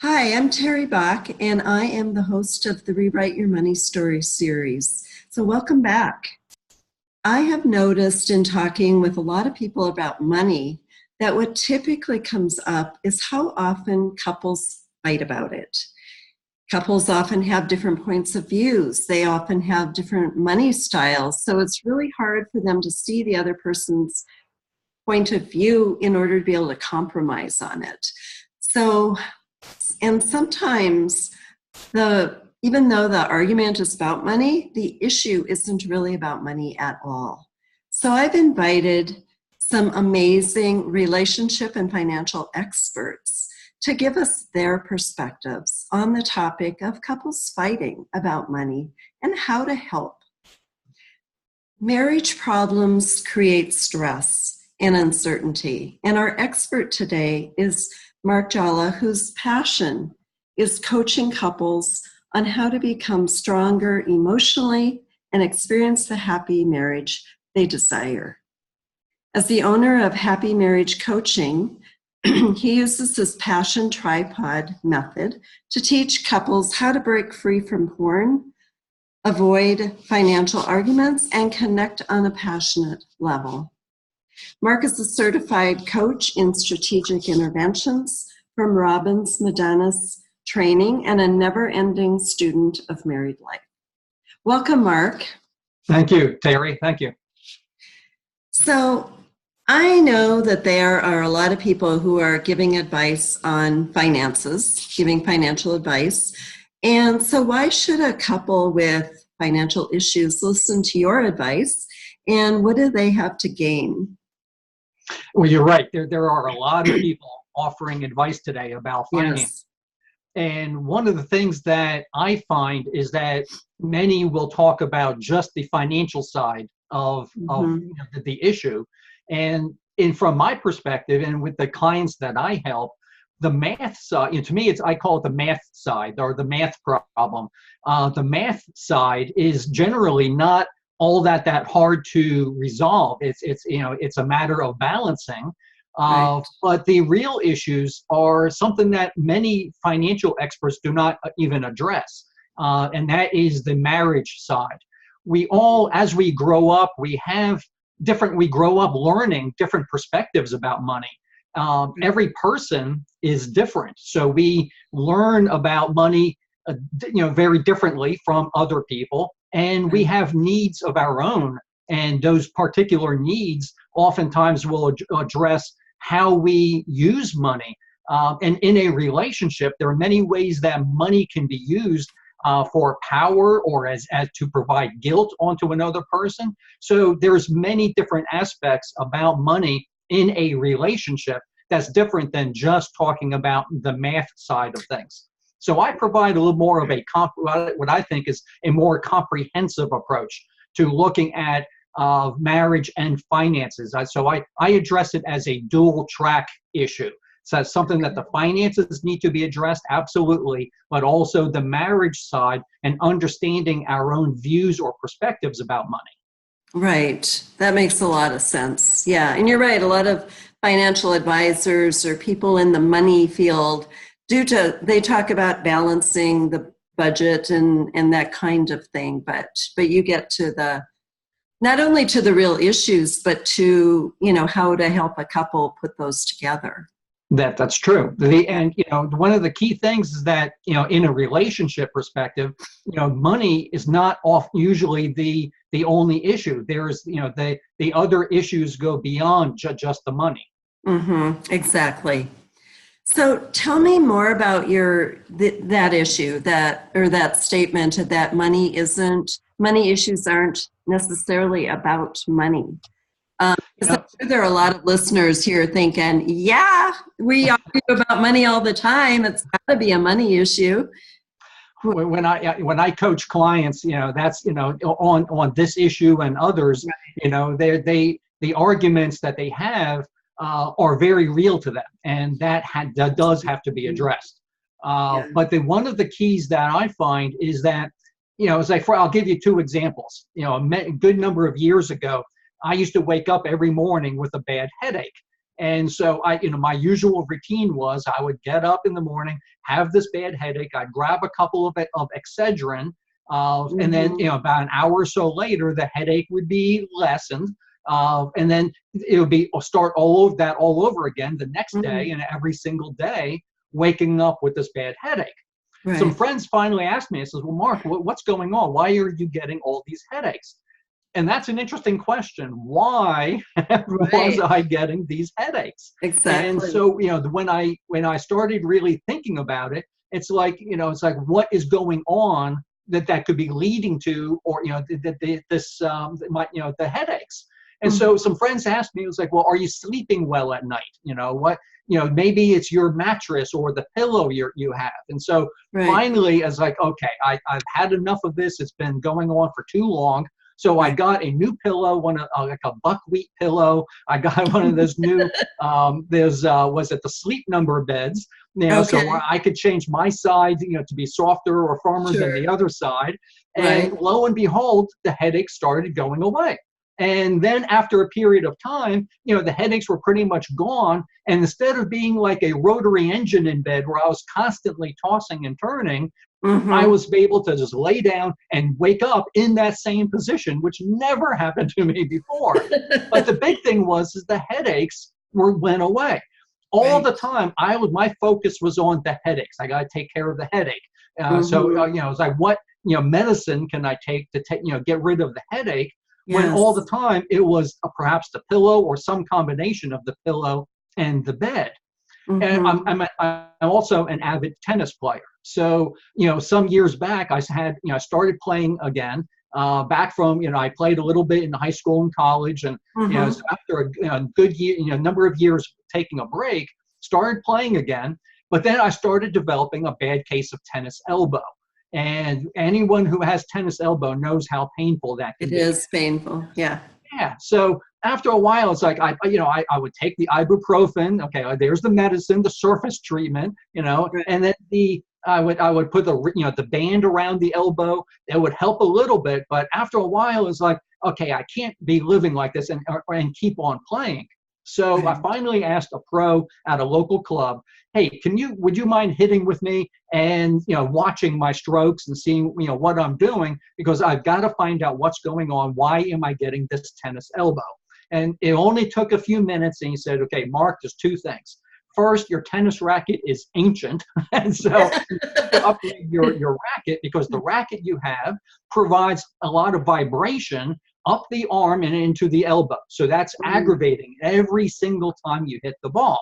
Hi, I'm Terry Bach, and I am the host of the Rewrite Your Money Story series. So, welcome back. I have noticed in talking with a lot of people about money that what typically comes up is how often couples fight about it. Couples often have different points of views. They often have different money styles. So, it's really hard for them to see the other person's point of view in order to be able to compromise on it. So, and sometimes even though the argument is about money, the issue isn't really about money at all. So I've invited some amazing relationship and financial experts to give us their perspectives on the topic of couples fighting about money and how to help. Marriage problems create stress and uncertainty, and our expert today is Mark Jala, whose passion is coaching couples on how to become stronger emotionally and experience the happy marriage they desire. As the owner of Happy Marriage Coaching, he uses his passion tripod method to teach couples how to break free from porn, avoid financial arguments, and connect on a passionate level. Mark is a certified coach in strategic interventions from Robbins Madonna's training and a never-ending student of married life. Welcome, Mark. Thank you, Terry. Thank you. So I know that there are a lot of people who are giving advice on finances, giving financial advice. And so why should a couple with financial issues listen to your advice? And what do they have to gain? Well, you're right. There are a lot of people offering advice today about finance. Yes. And one of the things that I find is that many will talk about just the financial side of the issue. And from my perspective, and with the clients that I help, the math side, to me, I call it the math side or the math problem. The math side is generally not all that hard to resolve. It's a matter of balancing. Right. But the real issues are something that many financial experts do not even address, and that is the marriage side. We all, as we grow up, we grow up learning different perspectives about money. Every person is different, so we learn about money, very differently from other people. And we have needs of our own, and those particular needs oftentimes will address how we use money. And in a relationship, there are many ways that money can be used for power or as to provide guilt onto another person. So there's many different aspects about money in a relationship that's different than just talking about the math side of things. So I provide a little more of what I think is a more comprehensive approach to looking at marriage and finances. So I address it as a dual track issue. So that's something that the finances need to be addressed, absolutely, but also the marriage side and understanding our own views or perspectives about money. Right. That makes a lot of sense. Yeah. And you're right. A lot of financial advisors or people in the money field they talk about balancing the budget and that kind of thing, but you get to not only to the real issues, but to, how to help a couple put those together. That's true. And one of the key things is that, in a relationship perspective, money is not usually the only issue. There's, the other issues go beyond just the money. Mm-hmm. Exactly. So tell me more about that issue, that statement that money issues aren't necessarily about money. There are a lot of listeners here thinking, yeah, we argue about money all the time. It's got to be a money issue. When I coach clients, that's on this issue and others, right. The arguments that they have are very real to them, and that does have to be addressed. But one of the keys that I find is that, I'll give you two examples. A good number of years ago, I used to wake up every morning with a bad headache. And so my usual routine was I would get up in the morning, have this bad headache. I'd grab a couple of Excedrin, and then, about an hour or so later, the headache would be lessened. And then it would be start all over again the next day, and every single day, waking up with this bad headache. Right. Some friends finally asked me, I says, well, Mark, what's going on? Why are you getting all these headaches? And that's an interesting question. Why was I getting these headaches? Exactly. And so, when I started really thinking about it, it's like, what is going on that could be leading to, or, the headaches. And so some friends asked me, it was like, well, are you sleeping well at night? Maybe it's your mattress or the pillow you have. And so finally, I was like, okay, I've had enough of this. It's been going on for too long. So I got a new pillow, like a buckwheat pillow. I got one of those new, was it the Sleep Number beds? So where I could change my side, to be softer or firmer than the other side. And lo and behold, the headaches started going away. And then after a period of time, the headaches were pretty much gone. And instead of being like a rotary engine in bed where I was constantly tossing and turning, I was able to just lay down and wake up in that same position, which never happened to me before. But the big thing was the headaches went away. All the time, my focus was on the headaches. I got to take care of the headache. So, it's like, what, medicine can I take to get rid of the headache? When all the time it was perhaps the pillow or some combination of the pillow and the bed. And I'm also an avid tennis player. So, some years back, I started playing again, back from, I played a little bit in high school and college. And, so after a good year, number of years taking a break, started playing again. But then I started developing a bad case of tennis elbow. And anyone who has tennis elbow knows how painful that can be. It is painful. Yeah. Yeah. So after a while, it's like, I would take the ibuprofen. Okay. There's the medicine, the surface treatment, and then I would put the band around the elbow. It would help a little bit. But after a while, it's like, okay, I can't be living like this and keep on playing. So I finally asked a pro at a local club, hey, would you mind hitting with me and, watching my strokes and seeing, what I'm doing, because I've got to find out what's going on. Why am I getting this tennis elbow? And it only took a few minutes. And he said, okay, Mark, there's two things. First, your tennis racket is ancient. And so you have to upgrade your racket, because the racket you have provides a lot of vibration up the arm and into the elbow. So that's aggravating every single time you hit the ball.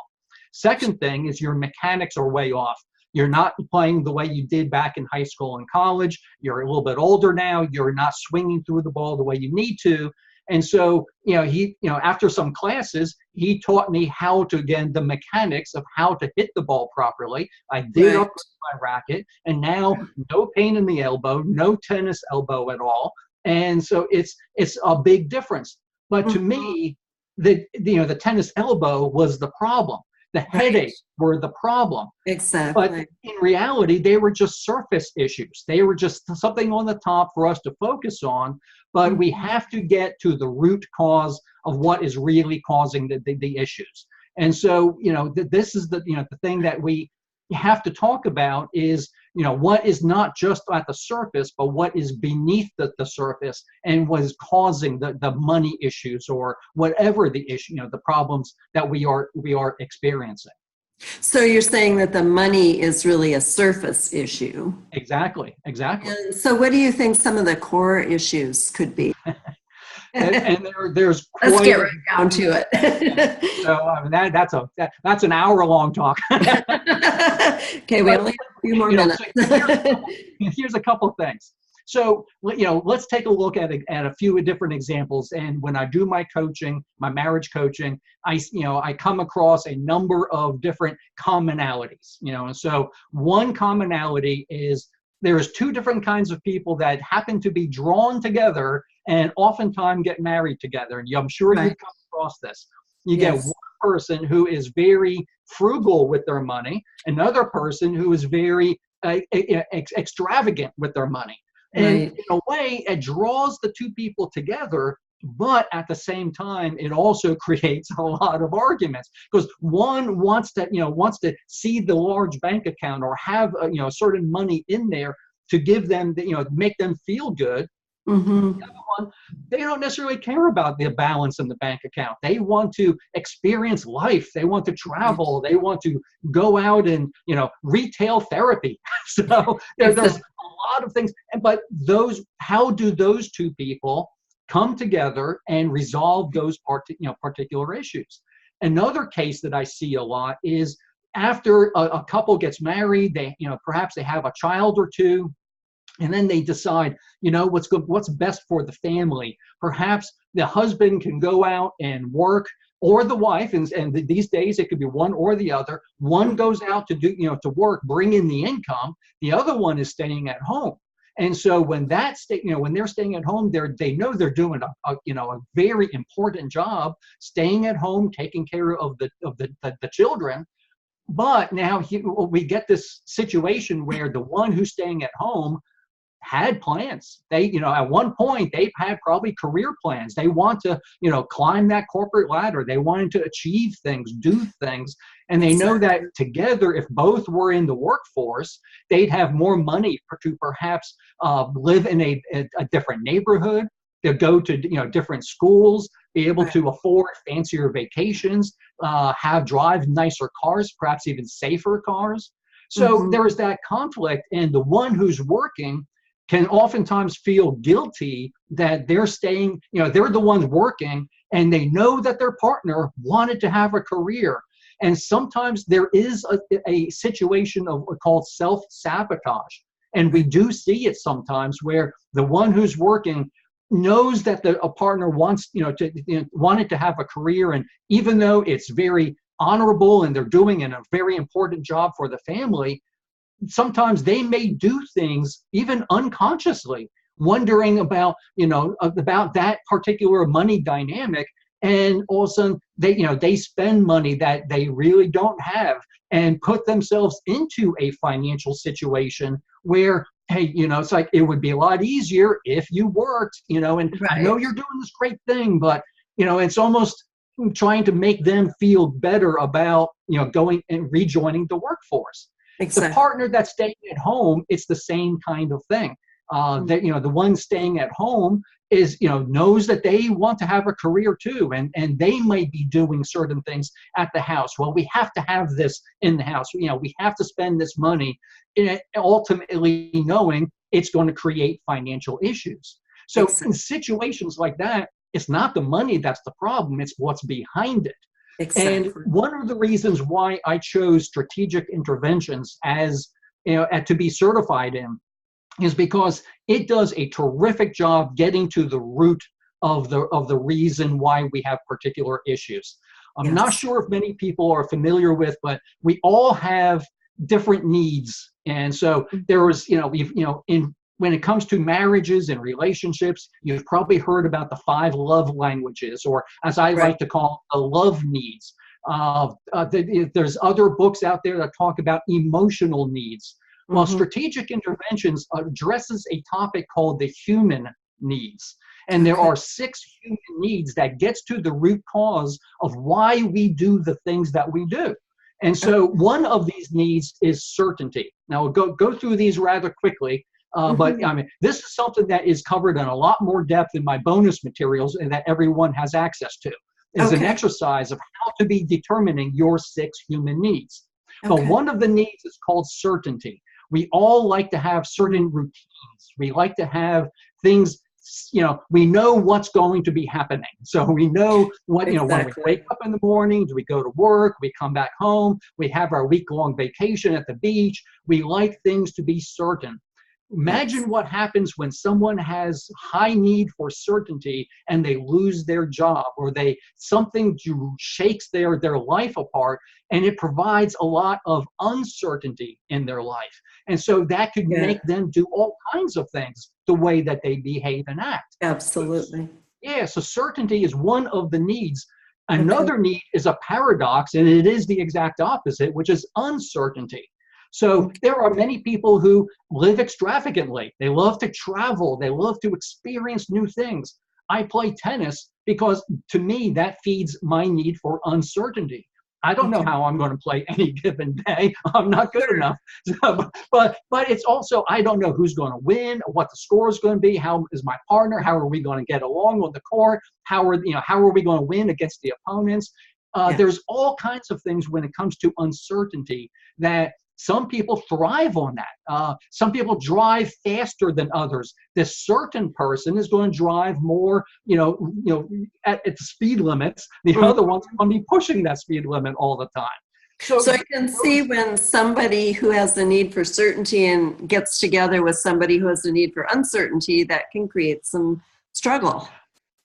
Second thing is your mechanics are way off. You're not playing the way you did back in high school and college. You're a little bit older now. You're not swinging through the ball the way you need to. And so, after some classes, he taught me how to, again, the mechanics of how to hit the ball properly. I did upgrade my racket, and now no pain in the elbow, no tennis elbow at all. And so it's a big difference. But to me, the tennis elbow was the problem. The headaches were the problem. Exactly. But in reality, they were just surface issues. They were just something on the top for us to focus on. But we have to get to the root cause of what is really causing the issues. And so, this is the thing that we have to talk about is, what is not just at the surface, but what is beneath the surface and what is causing the money issues or whatever the issue, the problems that we are experiencing. So you're saying that the money is really a surface issue. Exactly. And so what do you think some of the core issues could be? and there's quite, let's get right down to it. So that's an hour-long talk. Okay, we only have a few more minutes. Here's a couple of things. So, let's take a look at a few different examples. And when I do my coaching, my marriage coaching, I come across a number of different commonalities. And so one commonality is there's two different kinds of people that happen to be drawn together and oftentimes get married together. And I'm sure you've come across this. You get one person who is very frugal with their money, another person who is very extravagant with their money. And in a way, it draws the two people together, But at the same time, it also creates a lot of arguments because one wants to see the large bank account or have certain money in there to give them make them feel good. Mm-hmm. One, they don't necessarily care about the balance in the bank account. They want to experience life. They want to Right. travel. They want to go out and retail therapy. So there's Exactly. a lot of things. But how do those two people come together and resolve those particular issues? Another case that I see a lot is after a couple gets married, they perhaps they have a child or two, and then they decide, what's best for the family. Perhaps the husband can go out and work, or the wife, and these days it could be one or the other. One goes out to do, to work, bring in the income. The other one is staying at home. And so when when they're staying at home, they know they're doing a very important job, staying at home, taking care of the children. But now we get this situation where the one who's staying at home had plans. They, at one point, they've had probably career plans. They want to, climb that corporate ladder. They wanted to achieve things, do things. And they know that Exactly. together, if both were in the workforce, they'd have more money to perhaps live in a different neighborhood, to go to, different schools, be able Right. to afford fancier vacations, drive nicer cars, perhaps even safer cars. So Mm-hmm. there is that conflict, and the one who's working can oftentimes feel guilty that they're staying, they're the ones working, and they know that their partner wanted to have a career. And sometimes there is a situation of called self-sabotage. And we Right. do see it sometimes where the one who's working knows that a partner wants, wanted to have a career. And even though it's very honorable and they're doing a very important job for the family, sometimes they may do things even unconsciously, wondering about that particular money dynamic, and all of a sudden they spend money that they really don't have and put themselves into a financial situation where, hey, it's like it would be a lot easier if you worked, and I know Right. you're doing this great thing, but it's almost trying to make them feel better about going and rejoining the workforce. The Exactly. partner that's staying at home, it's the same kind of thing. Mm. That the one staying at home is knows that they want to have a career too, and they might be doing certain things at the house. Well, we have to have this in the house. We have to spend this money, ultimately knowing it's going to create financial issues. So in Exactly. situations like that, it's not the money that's the problem; it's what's behind it. And Exactly. one of the reasons why I chose strategic interventions as to be certified in is because it does a terrific job getting to the root of the reason why we have particular issues. I'm not Yes. sure if many people are familiar with, but we all have different needs. And so there was, we've, in when it comes to marriages and relationships, you've probably heard about the 5 love languages, or as I Right. like to call, the love needs. There's other books out there that talk about emotional needs. Well, Mm-hmm. strategic interventions addresses a topic called the human needs. And there Okay. are 6 human needs that gets to the root cause of why we do the things that we do. And so one of these needs is certainty. Now we'll go through these rather quickly, but Mm-hmm. I mean, this is something that is covered in a lot more depth in my bonus materials and that everyone has access to. Is an Okay. exercise of how to be determining your 6 human needs. But Okay. one of the needs is called certainty. We all like to have Mm. certain routines. We like to have things, we know what's going to be happening. So we know when we wake Exactly. up in the morning, do we go to work, we come back home, we have our week-long vacation at the beach. We like things to be certain. Yes. Imagine what happens when someone has high need for certainty and they lose their job, or something shakes their life apart, and it provides a lot of uncertainty in their life. And so that could Yeah. make them do all kinds of things the way that they behave and act. Absolutely. Yeah, so certainty is one of the needs. Okay. Another need is a paradox, and it is the exact opposite, which is uncertainty. So Okay. there are many people who live extravagantly. They love to travel. They love to experience new things. I play tennis because to me that feeds my need for uncertainty. I don't know Okay. how I'm going to play any given day. I'm not good Sure. enough. So, but it's also, I don't know who's going to win, what the score is going to be, how is my partner, how are we going to get along on the court, how are we going to win against the opponents. Yeah. There's all kinds of things when it comes to uncertainty that some people thrive on that. Some people drive faster than others. This certain person is going to drive more, at the speed limits. The Mhm. other one's going to be pushing that speed limit all the time. So I can see when somebody who has the need for certainty and gets together with somebody who has the need for uncertainty, that can create some struggle.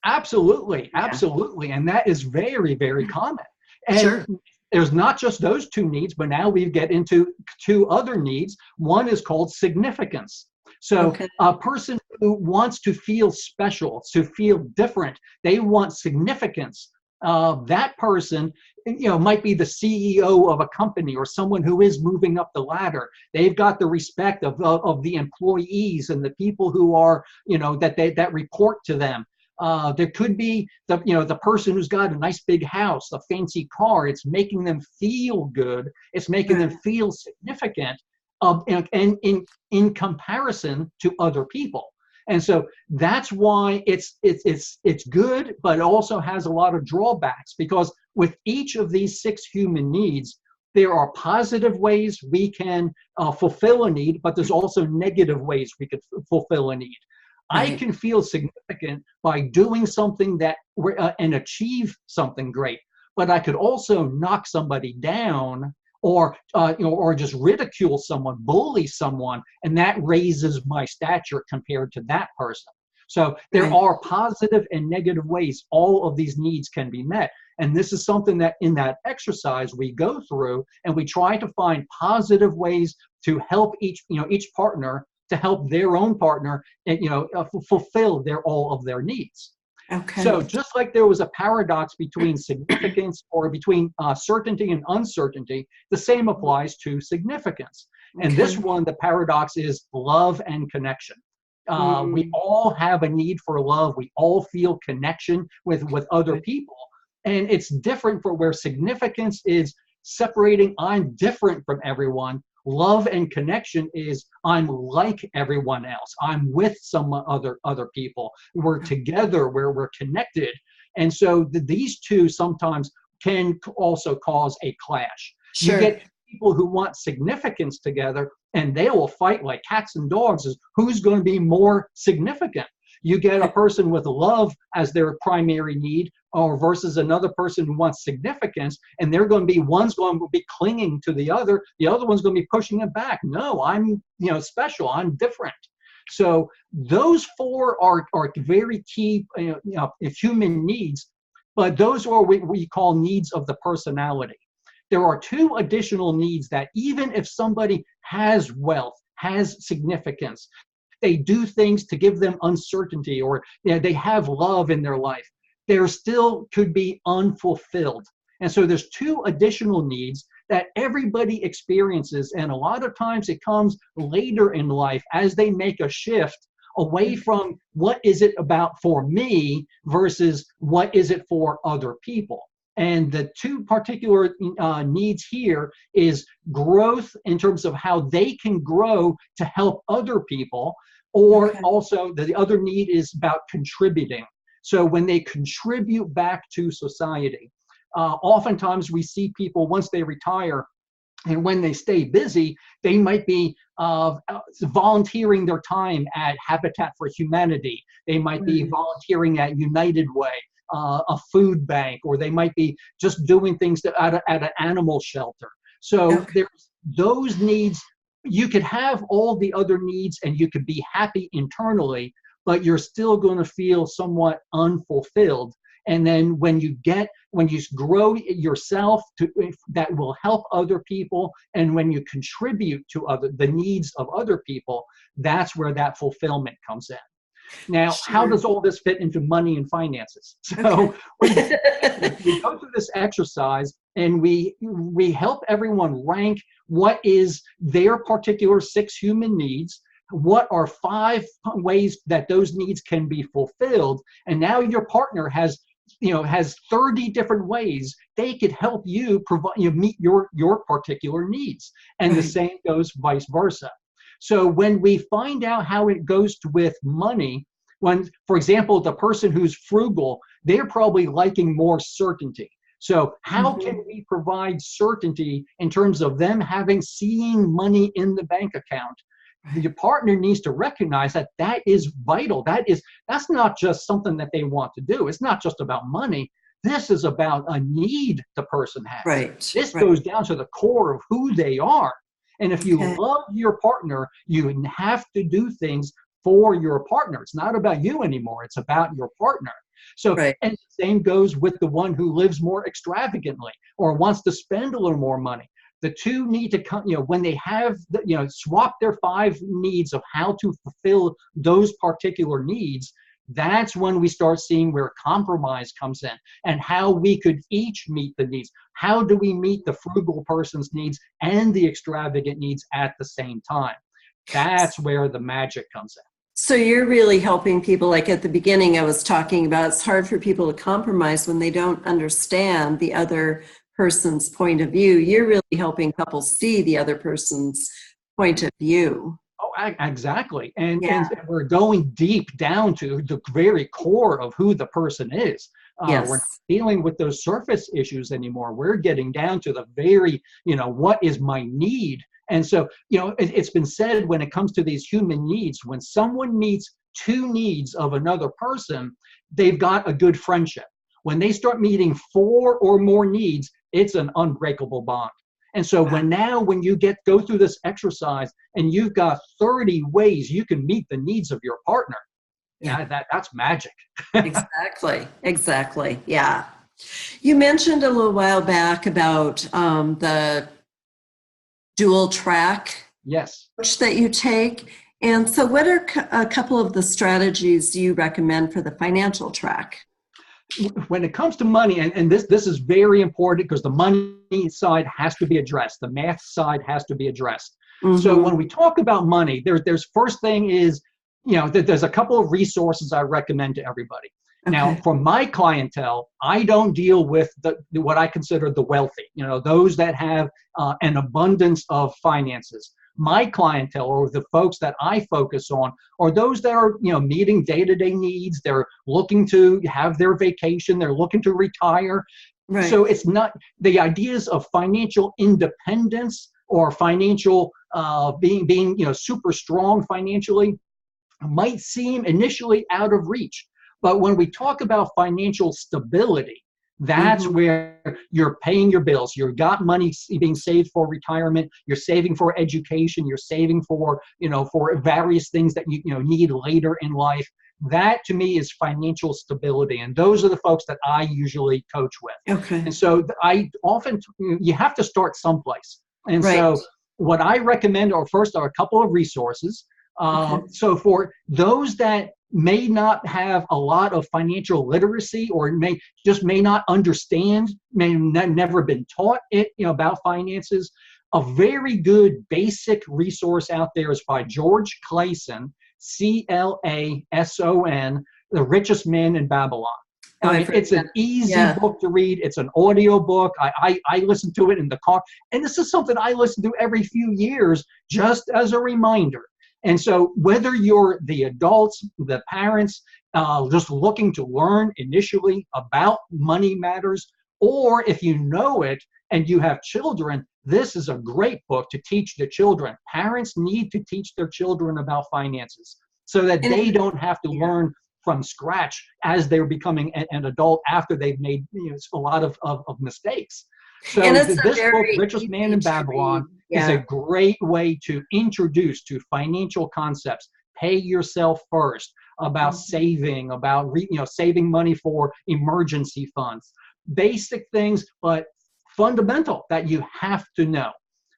Absolutely, Yeah. absolutely. And that is very, very common. And Sure. there's not just those two needs, but now we get into two other needs. One is called significance. So Okay. a person who wants to feel special, to feel different, they want significance. That person, might be the CEO of a company or someone who is moving up the ladder. They've got the respect of the employees and the people who are, that report to them. There could be the person who's got a nice big house, a fancy car. It's making them feel good. It's making them feel significant, and in comparison to other people. And so that's why it's good, but it also has a lot of drawbacks, because with each of these 6 human needs, there are positive ways we can fulfill a need, but there's also negative ways we could fulfill a need. I Right. can feel significant by doing something that and achieve something great, but I could also knock somebody down, or just ridicule someone, bully someone, and that raises my stature compared to that person. So there Right. are positive and negative ways all of these needs can be met. And this is something that in that exercise we go through, and we try to find positive ways to help each partner to help their own partner, and fulfill all of their needs. Okay. So just like there was a paradox between significance, or between certainty and uncertainty, the same applies to significance. And this Okay. one, the paradox is love and connection. We Mm. all have a need for love. We all feel connection with other people. And it's different for where significance is separating, I'm different from everyone. Love and connection is I'm like everyone else. I'm with some other people. We're together, where we're connected. And so these two sometimes can also cause a clash. You Sure. get people who want significance together, and they will fight like cats and dogs as who's going to be more significant. You get a person with love as their primary need, or versus another person who wants significance, and one's going to be clinging to the other one's going to be pushing it back. No, I'm special, I'm different. So those 4 are very key human needs, but those are what we call needs of the personality. There are 2 additional needs that even if somebody has wealth, has significance, they do things to give them uncertainty, or they have love in their life, there still could be unfulfilled. And so there's 2 additional needs that everybody experiences, and a lot of times it comes later in life as they make a shift away from what is it about for me versus what is it for other people. And the 2 particular needs here is growth in terms of how they can grow to help other people, or Okay. also the other need is about contributing. So when they contribute back to society, oftentimes we see people once they retire, and when they stay busy, they might be volunteering their time at Habitat for Humanity. They might be Right. volunteering at United Way, a food bank, or they might be just doing things at an animal shelter. So Okay. there's those needs. You could have all the other needs and you could be happy internally, but you're still going to feel somewhat unfulfilled. And then when you grow yourself that will help other people, and when you contribute to the needs of other people, that's where that fulfillment comes in. Now, how Sure. does all this fit into money and finances? So Okay. we go through this exercise, and we help everyone rank what is their particular 6 human needs. what are 5 ways that those needs can be fulfilled, and now your partner has 30 different ways they could help you provide, meet your particular needs, and the Right. same goes vice versa. So when we find out how it goes with money, when, for example, the person who's frugal, they're probably liking more certainty. So how can Mhm. we provide certainty in terms of them seeing money in the bank account? The Right. partner needs to recognize that that is vital. That's not just something that they want to do. It's not just about money. This is about a need the person has. Right. This Right. goes down to the core of who they are. And if you Okay. love your partner, you have to do things for your partner. It's not about you anymore. It's about your partner. So, Right. and the same goes with the one who lives more extravagantly or wants to spend a little more money. The two need to come, when they have, swap their 5 needs of how to fulfill those particular needs. That's when we start seeing where compromise comes in and how we could each meet the needs. How do we meet the frugal person's needs and the extravagant needs at the same time? That's where the magic comes in. So you're really helping people, like at the beginning I was talking about, it's hard for people to compromise when they don't understand the other person's point of view. You're really helping couples see the other person's point of view. Oh, exactly. And Yeah. we're going deep down to the very core of who the person is. We're not Yes. dealing with those surface issues anymore. We're getting down to the very, what is my need? And so, it's been said when it comes to these human needs, when someone meets 2 needs of another person, they've got a good friendship. When they start meeting 4 or more needs, it's an unbreakable bond. And so Wow. when you go through this exercise and you've got 30 ways you can meet the needs of your partner, Yeah. yeah, that's magic. Exactly. Exactly. Yeah. You mentioned a little while back about the dual track Yes. approach that you take. And so, what are a couple of the strategies you recommend for the financial track? When it comes to money, and this is very important because the money side has to be addressed, the math side has to be addressed. So Mm-hmm. when we talk about money, there's first thing is, there's a couple of resources I recommend to everybody. Now, Okay. for my clientele, I don't deal with what I consider the wealthy, those that have an abundance of finances. My clientele, or the folks that I focus on, are those that are, meeting day-to-day needs. They're looking to have their vacation. They're looking to retire. Right. So it's not the ideas of financial independence or financial being super strong financially might seem initially out of reach. But when we talk about financial stability, that's Mm-hmm. where you're paying your bills. You've got money being saved for retirement. You're saving for education. You're saving for, for various things that you need later in life. That to me is financial stability. And those are the folks that I usually coach with. Okay. And so I often, you have to start someplace. And Right. so what I recommend are first are a couple of resources. Okay. So for those that may not have a lot of financial literacy or may not understand, never been taught it, about finances, a very good basic resource out there is by George Clason, Clason, The Richest Man in Babylon. Oh, I I've mean, read it's that. an easy Yeah. book to read. It's an audio book. I listen to it in the car. And this is something I listen to every few years just as a reminder. And so whether you're the adults, the parents, just looking to learn initially about money matters, or if you know it and you have children, this is a great book to teach the children. Parents need to teach their children about finances so that they And don't have to yeah. learn from scratch as they're becoming an adult after they've made a lot of mistakes. And So it's a this book, very Richest Man easy in to read. Babylon, is a Yeah. great way to introduce to financial concepts. Pay yourself first, about Mhm. saving, about saving money for emergency funds. Basic things, but fundamental that you have to know.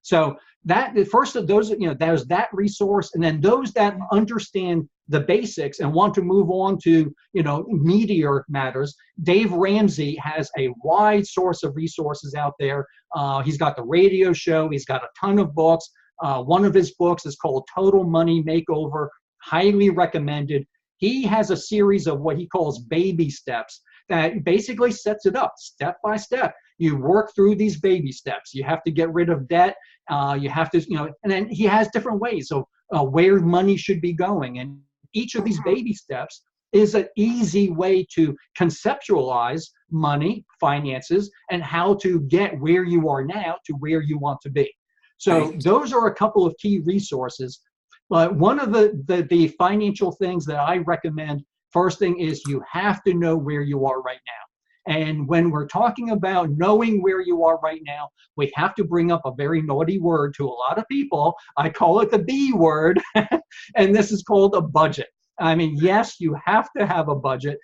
So that the first of those, there's that resource, and then those that understand the basics and want to move on to meatier matters. Dave Ramsey has a wide source of resources out there. He's got the radio show. He's got a ton of books. One of his books is called Total Money Makeover, highly recommended. He has a series of what he calls baby steps that basically sets it up step by step. You work through these baby steps. You have to get rid of debt. You have to, and then he has different ways of where money should be going. And each of these baby steps is an easy way to conceptualize money, finances, and how to get where you are now to where you want to be. So those are a couple of key resources. But one of the financial things that I recommend, first thing is you have to know where you are right now. And when we're talking about knowing where you are right now, we have to bring up a very naughty word to a lot of people. I call it the B word, and this is called a budget. I mean, yes, you have to have a budget.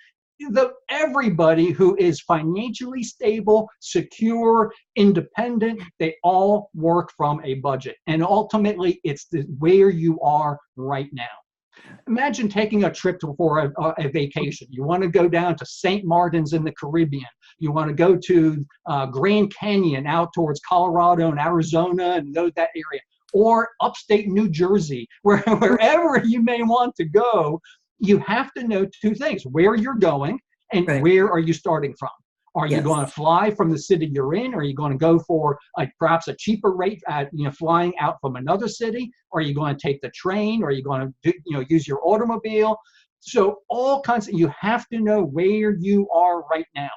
Everybody who is financially stable, secure, independent, they all work from a budget. And ultimately, it's where you are right now. Imagine taking a trip for a vacation. You want to go down to St. Martin's in the Caribbean. You want to go to Grand Canyon out towards Colorado and Arizona and that area. Or upstate New Jersey, wherever you may want to go. You have to know two things: where you're going and where are you starting from. Are you going to fly from the city you're in? Or are you going to go for perhaps a cheaper rate at flying out from another city? Or are you going to take the train? Or are you going to use your automobile? So all kinds of, you have to know where you are right now.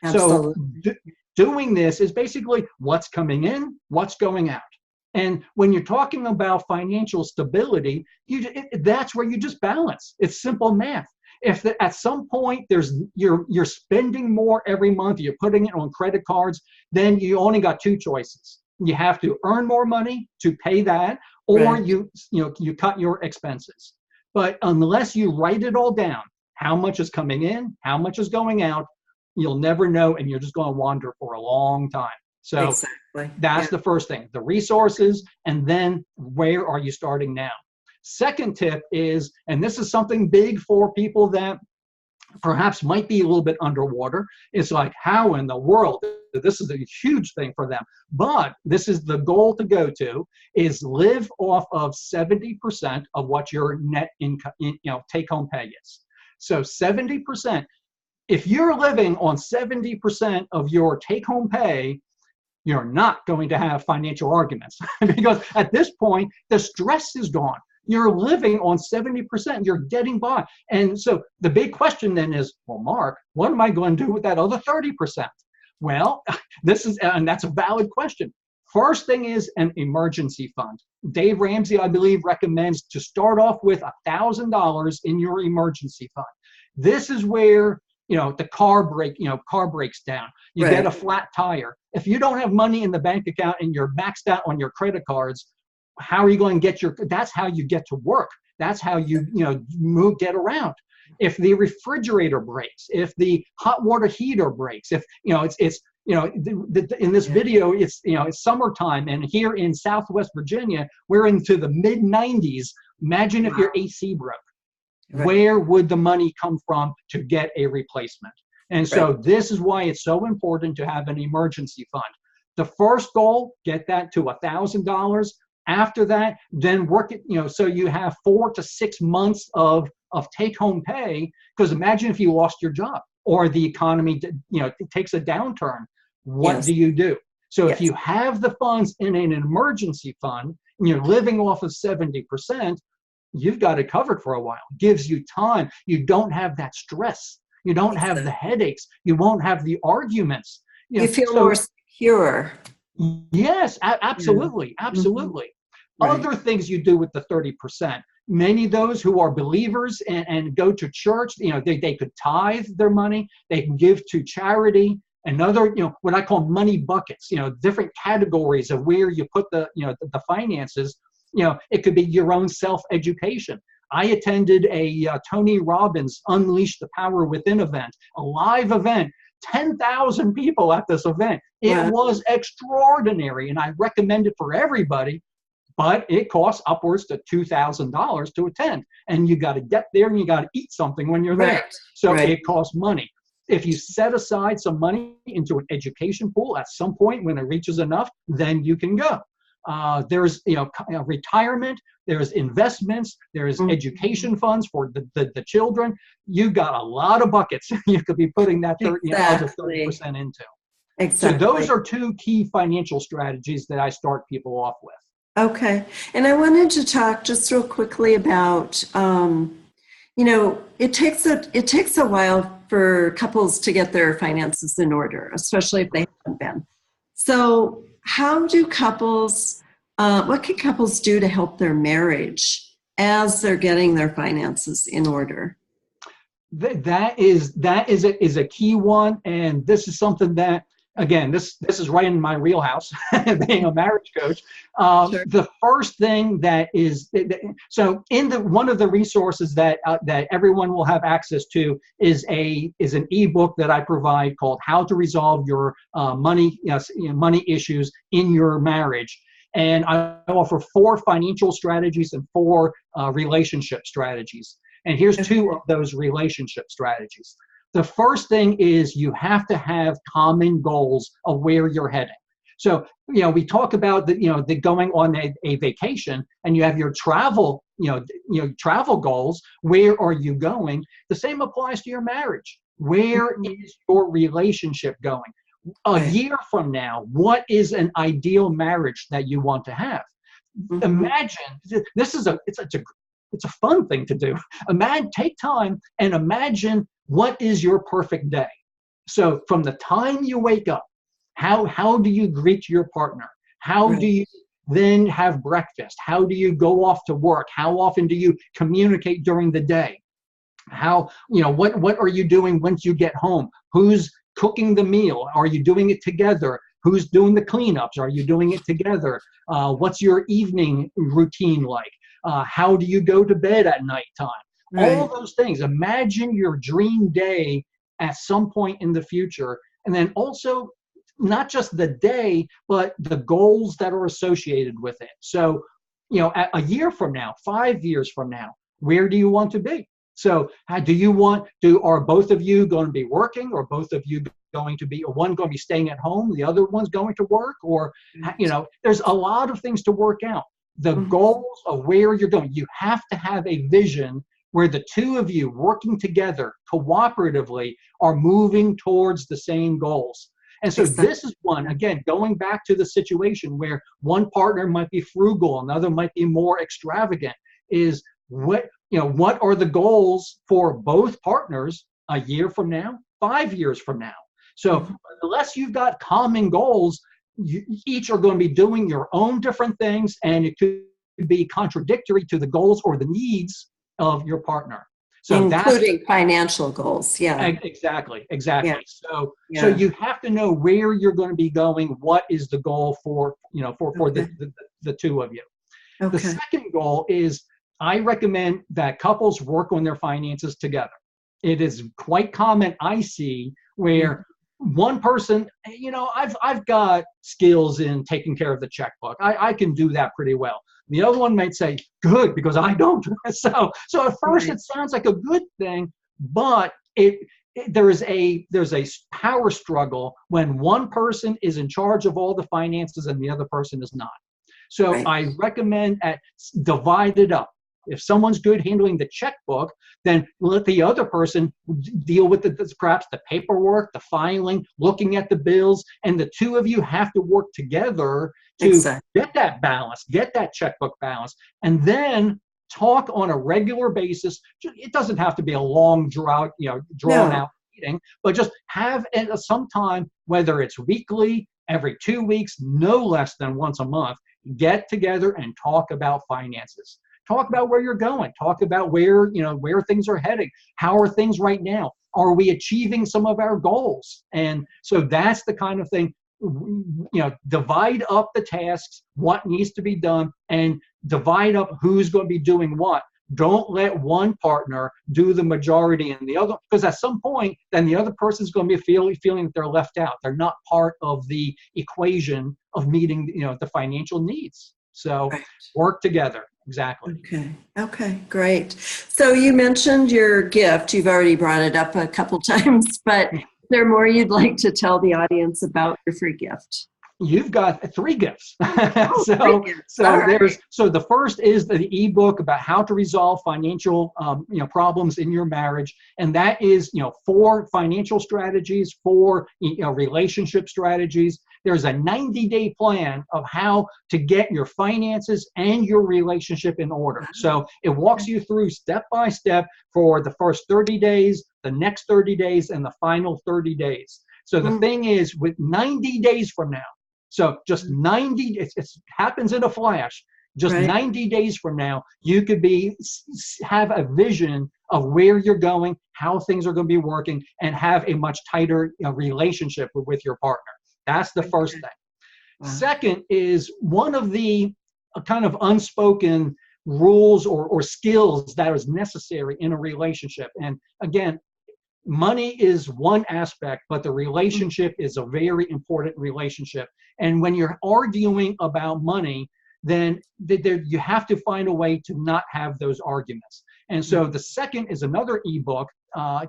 Absolutely. So doing this is basically what's coming in, what's going out. And when you're talking about financial stability, that's where you just balance. It's simple math. If at some point you're spending more every month, you're putting it on credit cards, then you only got two choices. You have to earn more money to pay that, or you cut your expenses. But unless you write it all down, how much is coming in, how much is going out, you'll never know, and you're just going to wander for a long time. So that's the first thing, the resources, and then where are you starting now? Second tip is, and this is something big for people that perhaps might be a little bit underwater, it's like, how in the world, this is a huge thing for them, but this is the goal to go to, is live off of 70% of what your net income, take-home pay is. So 70%, if you're living on 70% of your take-home pay, you're not going to have financial arguments because at this point, the stress is gone. You're living on 70%, you're getting by. And so the big question then is, well, Mark, what am I going to do with that other 30%? Well, and that's a valid question. First thing is an emergency fund. Dave Ramsey, I believe, recommends to start off with $1,000 in your emergency fund. This is where the car breaks down. You get a flat tire. If you don't have money in the bank account and you're maxed out on your credit cards, how are you going to get that's how you get to work. That's how you, get around. If the refrigerator breaks, if the hot water heater breaks, if, in this video, it's summertime, and here in Southwest Virginia, we're into the mid 90s. Imagine if your AC broke. Where would the money come from to get a replacement? And so this is why it's so important to have an emergency fund. The first goal, get that to $1,000. After that, then work it, so you have 4 to 6 months of take-home pay, because imagine if you lost your job or the economy, takes a downturn. What do you do? So if you have the funds in an emergency fund and you're living off of 70%, you've got it covered for a while. It gives you time. You don't have that stress. You don't have the headaches. You won't have the arguments. You feel more secure. Yes, absolutely. Absolutely. Other things you do with the 30%. Many of those who are believers and go to church, they could tithe their money. They can give to charity. Another, what I call money buckets, different categories of where you put the finances. It could be your own self-education. I attended a Tony Robbins Unleash the Power Within event, a live event, 10,000 people at this event. It was extraordinary, and I recommend it for everybody, but it costs upwards to $2,000 to attend. And you got to get there and you got to eat something when you're there. So it costs money. If you set aside some money into an education pool at some point when it reaches enough, then you can go. There's retirement, there's investments, there's education funds for the children. You've got a lot of buckets you could be putting that 30% into. So those are two key financial strategies that I start people off with. Okay. And I wanted to talk just real quickly about, it takes a while for couples to get their finances in order, especially if they haven't been. So how do what can couples do to help their marriage as they're getting their finances in order? That is a key one. And this is something that, again, this is right in my wheelhouse, being a marriage coach. Sure. The first thing that is, so one of the resources that everyone will have access to is an ebook that I provide called "How to Resolve Your Money Issues in Your Marriage." And I offer 4 financial strategies and 4 relationship strategies. And here's 2 of those relationship strategies. The first thing is you have to have common goals of where you're heading. So, we talk about the going on a vacation, and you have your travel, travel goals. Where are you going? The same applies to your marriage. Where is your relationship going? A year from now, what is an ideal marriage that you want to have? Imagine, it's a fun thing to do. Take time and imagine what is your perfect day. So from the time you wake up, how do you greet your partner? How do you then have breakfast? How do you go off to work? How often do you communicate during the day? What are you doing once you get home? Who's cooking the meal? Are you doing it together? Who's doing the cleanups? Are you doing it together? What's your evening routine like? How do you go to bed at nighttime? Right. All those things. Imagine your dream day at some point in the future. And then also, not just the day, but the goals that are associated with it. So, a year from now, 5 years from now, where do you want to be? So are both of you going to be working, or both of you going to be, or one going to be staying at home, the other one's going to work, or, there's a lot of things to work out. The goals of where you're going. You have to have a vision where the two of you working together cooperatively are moving towards the same goals. And so this is one, again, going back to the situation where one partner might be frugal, another might be more extravagant, is what are the goals for both partners a year from now, 5 years from now? So unless you've got common goals, you each are going to be doing your own different things, and it could be contradictory to the goals or the needs of your partner. So including financial goals. Yeah. Exactly. Yeah. So you have to know where you're going to be going. What is the goal for the two of you? Okay. The second goal is, I recommend that couples work on their finances together. It is quite common, I see, where one person, I've got skills in taking care of the checkbook. I can do that pretty well. The other one might say, good, because I don't. So at first it sounds like a good thing, but there's a power struggle when one person is in charge of all the finances and the other person is not. So I recommend divide it up. If someone's good handling the checkbook, then let the other person deal with perhaps the paperwork, the filing, looking at the bills, and the two of you have to work together to get that balance, get that checkbook balance, and then talk on a regular basis. It doesn't have to be a long drawn out meeting, but just have some time, whether it's weekly, every 2 weeks, no less than once a month, get together and talk about finances. Talk about where you're going. Talk about where things are heading. How are things right now? Are we achieving some of our goals? And so that's the kind of thing, divide up the tasks, what needs to be done, and divide up who's going to be doing what. Don't let one partner do the majority and the other, because at some point, then the other person's going to be feeling that they're left out. They're not part of the equation of meeting, the financial needs. So work together. Exactly. Okay, great. So you mentioned your gift. You've already brought it up a couple times, but is there more you'd like to tell the audience about your free gift? you've got three gifts. Oh, so great. so All right. there's so the first is the ebook about how to resolve financial problems in your marriage, and that is 4 financial strategies, 4 relationship strategies. There's a 90-day plan of how to get your finances and your relationship in order. So it walks you through step by step for the first 30 days, the next 30 days, and the final 30 days. So the thing is, with 90 days from now, so just 90, it happens in a flash. Just Right. 90 days from now, you could have a vision of where you're going, how things are going to be working, and have a much tighter relationship with your partner. That's the first thing. Wow. Second is one of the kind of unspoken rules or skills that is necessary in a relationship. And again, money is one aspect, but the relationship is a very important relationship. And when you're arguing about money, then you have to find a way to not have those arguments. And so the second is another ebook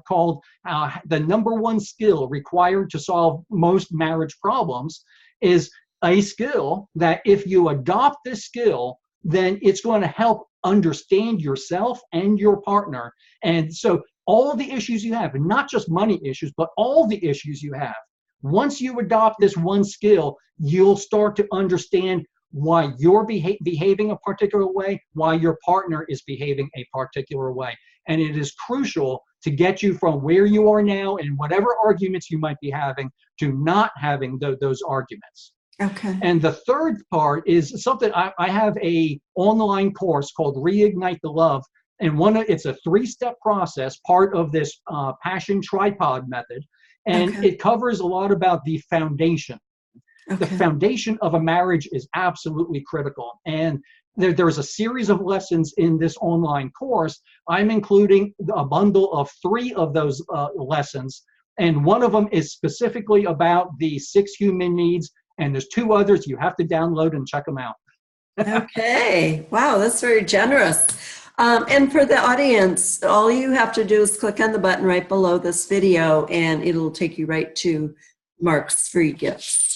called The Number One Skill Required to Solve Most Marriage Problems, is a skill that if you adopt this skill, then it's going to help understand yourself and your partner. And so all the issues you have, and not just money issues, but all the issues you have, once you adopt this one skill, you'll start to understand why you're behaving a particular way, why your partner is behaving a particular way. And it is crucial to get you from where you are now and whatever arguments you might be having to not having those arguments. Okay. And the third part is something I have a online course called Reignite the Love. And it's a 3-step process, part of this passion tripod method. And it covers a lot about the foundation. The foundation of a marriage is absolutely critical. And there's a series of lessons in this online course. I'm including a bundle of 3 of those lessons. And one of them is specifically about the 6 human needs. And there's 2 others you have to download and check them out. Okay. Wow, that's very generous. And for the audience, all you have to do is click on the button right below this video and it'll take you right to Mark's free gifts.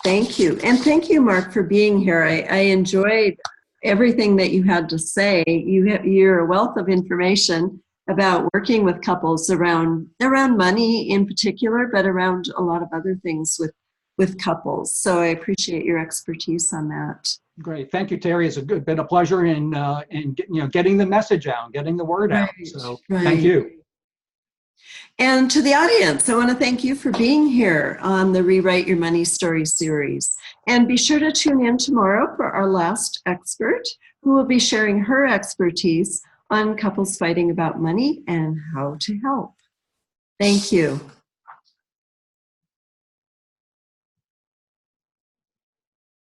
Thank you. And thank you, Mark, for being here. I enjoyed everything that you had to say. You're a wealth of information about working with couples around money in particular, but around a lot of other things with couples. So I appreciate your expertise on that. Great. Thank you, Terry. It's been a pleasure in getting the message out, getting the word out. So thank you. And to the audience, I want to thank you for being here on the Rewrite Your Money Story series. And be sure to tune in tomorrow for our last expert, who will be sharing her expertise on couples fighting about money and how to help. Thank you.